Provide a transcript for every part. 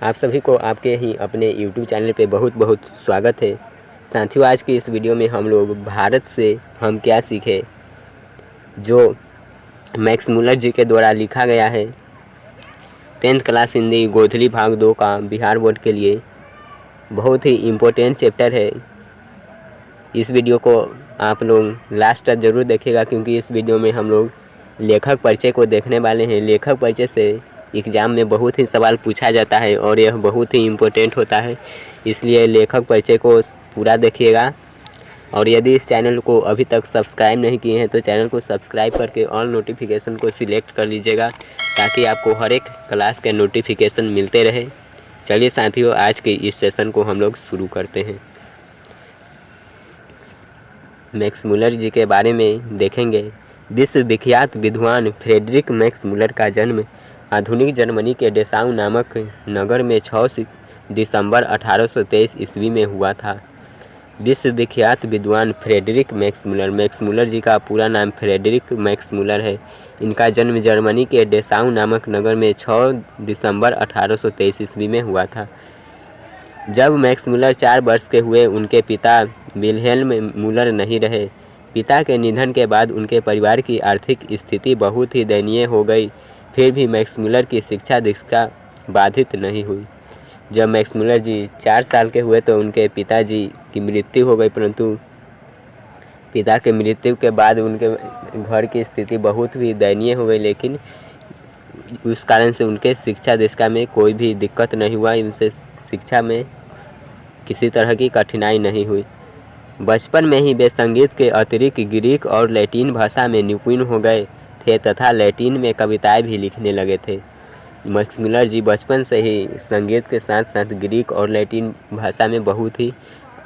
आप सभी को आपके ही अपने YouTube चैनल पे बहुत बहुत स्वागत है। साथियों, आज की इस वीडियो में हम लोग भारत से हम क्या सीखे, जो मैक्स मुलर जी के द्वारा लिखा गया है 10th क्लास हिंदी गोधली भाग 2 का बिहार बोर्ड के लिए बहुत ही इम्पोर्टेंट चैप्टर है। इस वीडियो को आप लोग लास्ट तक ज़रूर देखिएगा, क्योंकि इस वीडियो में हम लोग लेखक परिचय को देखने वाले हैं। लेखक परिचय से एग्ज़ाम में बहुत ही सवाल पूछा जाता है और यह बहुत ही इम्पोर्टेंट होता है, इसलिए लेखक परिचय को पूरा देखिएगा। और यदि इस चैनल को अभी तक सब्सक्राइब नहीं किए हैं तो चैनल को सब्सक्राइब करके ऑल नोटिफिकेशन को सिलेक्ट कर लीजिएगा, ताकि आपको हर एक क्लास के नोटिफिकेशन मिलते रहे। चलिए साथियों, आज के इस सेशन को हम लोग शुरू करते हैं। मैक्स मुलर जी के बारे में देखेंगे। विश्व विख्यात विद्वान फ्रेडरिक मैक्स मुलर का जन्म आधुनिक जर्मनी के डेसाउ नामक नगर में 6 दिसंबर 1823 ईस्वी में हुआ था। विश्व विख्यात विद्वान Friedrich Max Muller, Max Muller ji का पूरा नाम फ्रेडरिक मैक्स मुलर है। इनका जन्म जर्मनी के डेसाउ नामक नगर में 6 दिसंबर 1823 ईस्वी में हुआ था। जब मैक्स मुलर 4 वर्ष के हुए, उनके पिता विल्हेल्म मुलर नहीं रहे। पिता के निधन के बाद उनके परिवार की आर्थिक स्थिति बहुत ही दयनीय हो गई। फिर भी मैक्स मुलर की शिक्षा दीक्षा बाधित नहीं हुई। जब मैक्स मुलर जी 4 साल के हुए तो उनके पिताजी की मृत्यु हो गई, परंतु पिता के मृत्यु के बाद उनके घर की स्थिति बहुत ही दयनीय हो गई, लेकिन उस कारण से उनके शिक्षा दीक्षा में कोई भी दिक्कत नहीं हुआ। उनसे शिक्षा में किसी तरह की कठिनाई नहीं हुई। बचपन में ही वे संगीत के अतिरिक्त ग्रीक और लैटिन भाषा में निपुण हो गए थे तथा लैटिन में कविताएं भी लिखने लगे थे। मैक्स मुलर जी बचपन से ही संगीत के साथ साथ ग्रीक और लैटिन भाषा में बहुत ही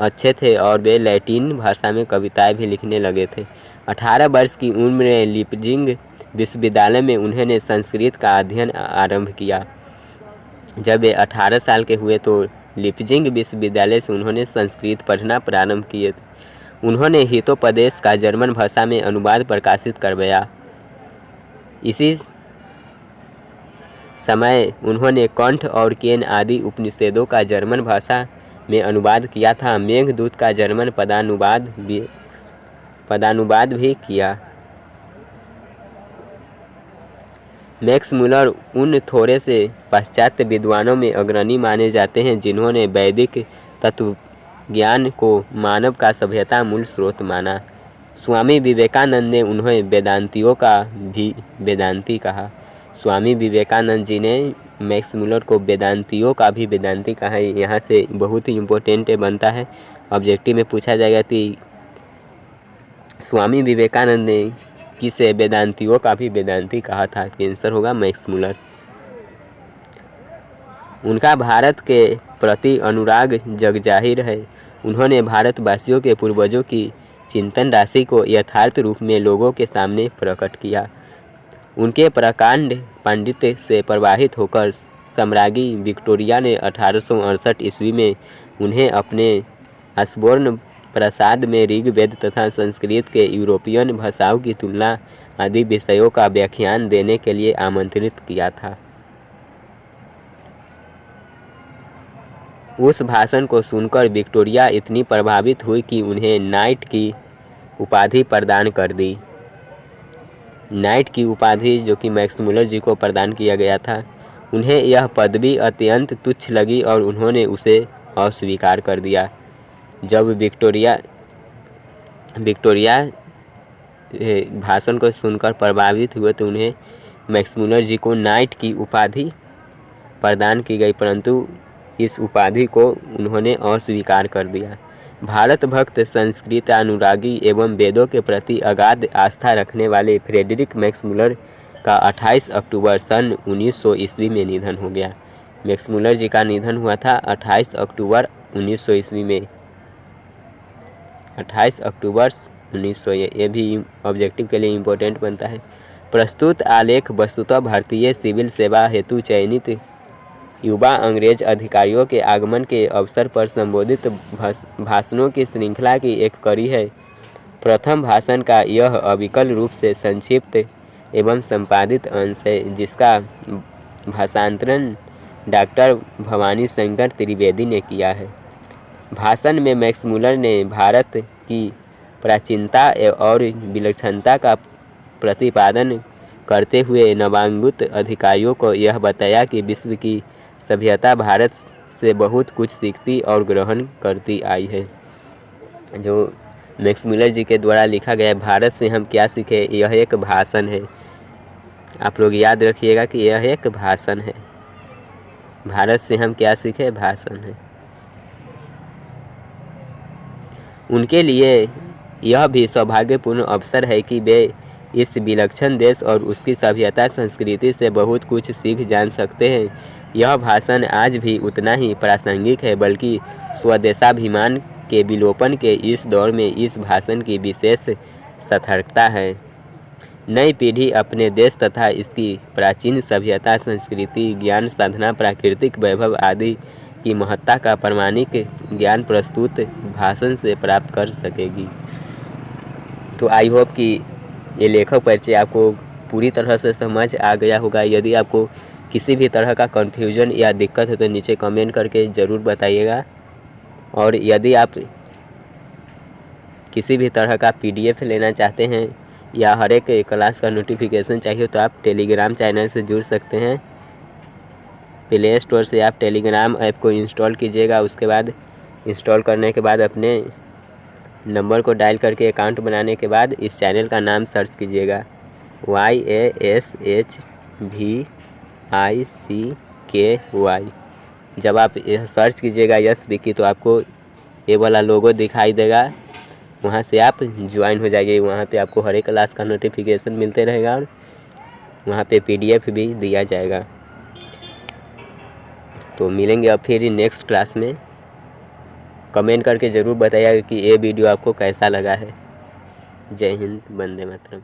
अच्छे थे और वे लैटिन भाषा में कविताएं भी लिखने लगे थे। 18 वर्ष की उम्र में लिपजिंग विश्वविद्यालय में उन्होंने संस्कृत का अध्ययन आरंभ किया। जब वे 18 साल के हुए तो लिपजिंग विश्वविद्यालय से उन्होंने संस्कृत पढ़ना प्रारंभ किए। उन्होंने हितोपदेश का जर्मन भाषा में अनुवाद प्रकाशित करवाया। इसी समय उन्होंने कंठ और केन आदि उपनिषदों का जर्मन भाषा में अनुवाद किया था। मेघदूत का जर्मन पदानुवाद भी किया। मैक्स मुलर उन थोड़े से पाश्चात्य विद्वानों में अग्रणी माने जाते हैं जिन्होंने वैदिक तत्व ज्ञान को मानव का सभ्यता मूल स्रोत माना। स्वामी विवेकानंद ने उन्हें वेदांतियों का भी वेदांती कहा। स्वामी विवेकानंद जी ने मैक्स मुलर को वेदांतियों का भी वेदांती कहा है। यहाँ से बहुत ही इम्पोर्टेंट बनता है, ऑब्जेक्टिव में पूछा जाएगा कि स्वामी विवेकानंद ने किसे वेदांतियों का भी वेदांती कहा था। आंसर होगा मैक्स मुलर। उनका भारत के प्रति अनुराग जगजाहिर है। उन्होंने भारतवासियों के पूर्वजों की चिंतन राशि को यथार्थ रूप में लोगों के सामने प्रकट किया। उनके प्रकांड पांडित्य से प्रभावित होकर सम्राज्ञी विक्टोरिया ने 1868 ईस्वी में उन्हें अपने ऑसबोर्न प्रासाद में ऋग्वेद तथा संस्कृत के यूरोपियन भाषाओं की तुलना आदि विषयों का व्याख्यान देने के लिए आमंत्रित किया था। उस भाषण को सुनकर विक्टोरिया इतनी प्रभावित हुई कि उन्हें नाइट की उपाधि प्रदान कर दी। नाइट की उपाधि जो कि मैक्स मुलर जी को प्रदान किया गया था, उन्हें यह पदवी अत्यंत तुच्छ लगी और उन्होंने उसे अस्वीकार कर दिया। जब विक्टोरिया भाषण को सुनकर प्रभावित हुए तो उन्हें मैक्स मुलर जी को नाइट की उपाधि प्रदान की गई, परंतु इस उपाधि को उन्होंने अस्वीकार कर दिया। भारत भक्त, संस्कृत अनुरागी एवं वेदों के प्रति अगाध आस्था रखने वाले फ्रेडरिक मैक्स मुलर का 28 अक्टूबर सन 1900 ईस्वी में निधन हो गया। मैक्स मुलर जी का निधन हुआ था 28 अक्टूबर 1900 ईस्वी में। 28 अक्टूबर 1900, ये भी ऑब्जेक्टिव के लिए इम्पोर्टेंट बनता है। प्रस्तुत आलेख वस्तुतः भारतीय सिविल सेवा हेतु चयनित युवा अंग्रेज अधिकारियों के आगमन के अवसर पर संबोधित भाषणों की श्रृंखला की एक कड़ी है। प्रथम भाषण का यह अविकल रूप से संक्षिप्त एवं संपादित अंश है, जिसका भाषांतरण डॉक्टर भवानी शंकर त्रिवेदी ने किया है। भाषण में मैक्समूलर ने भारत की प्राचीनता और विलक्षणता का प्रतिपादन करते हुए नवागत अधिकारियों को यह बताया कि विश्व की सभ्यता भारत से बहुत कुछ सीखती और ग्रहण करती आई है। जो मैक्समूलर जी के द्वारा लिखा गया भारत से हम क्या सीखे, यह एक भाषण है। आप लोग याद रखिएगा कि यह एक भाषण है। भारत से हम क्या सीखे, भाषण है। उनके लिए यह भी सौभाग्यपूर्ण अवसर है कि वे इस विलक्षण देश और उसकी सभ्यता संस्कृति से बहुत कुछ सीख जान सकते हैं। यह भाषण आज भी उतना ही प्रासंगिक है, बल्कि स्वदेशाभिमान के विलोपन के इस दौर में इस भाषण की विशेष सार्थकता है। नई पीढ़ी अपने देश तथा इसकी प्राचीन सभ्यता, संस्कृति, ज्ञान साधना, प्राकृतिक वैभव आदि की महत्ता का प्रामाणिक ज्ञान प्रस्तुत भाषण से प्राप्त कर सकेगी। तो आई होप कि ये लेखक परिचय आपको पूरी तरह से समझ आ गया होगा। यदि आपको किसी भी तरह का कन्फ्यूजन या दिक्कत हो तो नीचे कमेंट करके ज़रूर बताइएगा। और यदि आप किसी भी तरह का PDF लेना चाहते हैं या हर एक क्लास का नोटिफिकेशन चाहिए तो आप टेलीग्राम चैनल से जुड़ सकते हैं। प्ले स्टोर से आप टेलीग्राम ऐप को इंस्टॉल कीजिएगा। उसके बाद इंस्टॉल करने के बाद अपने नंबर को डायल करके अकाउंट बनाने के बाद इस चैनल का नाम सर्च कीजिएगा YASHVICKY। जब आप यह सर्च कीजिएगा यस विकी तो आपको ये वाला लोगो दिखाई देगा। वहाँ से आप ज्वाइन हो जाइए। वहाँ पे आपको हर एक क्लास का नोटिफिकेशन मिलते रहेगा और वहाँ पे PDF भी दिया जाएगा। तो मिलेंगे अब फिर नेक्स्ट क्लास में। कमेंट करके ज़रूर बताइएगा कि ये वीडियो आपको कैसा लगा है। जय हिंद, वंदे मातरम।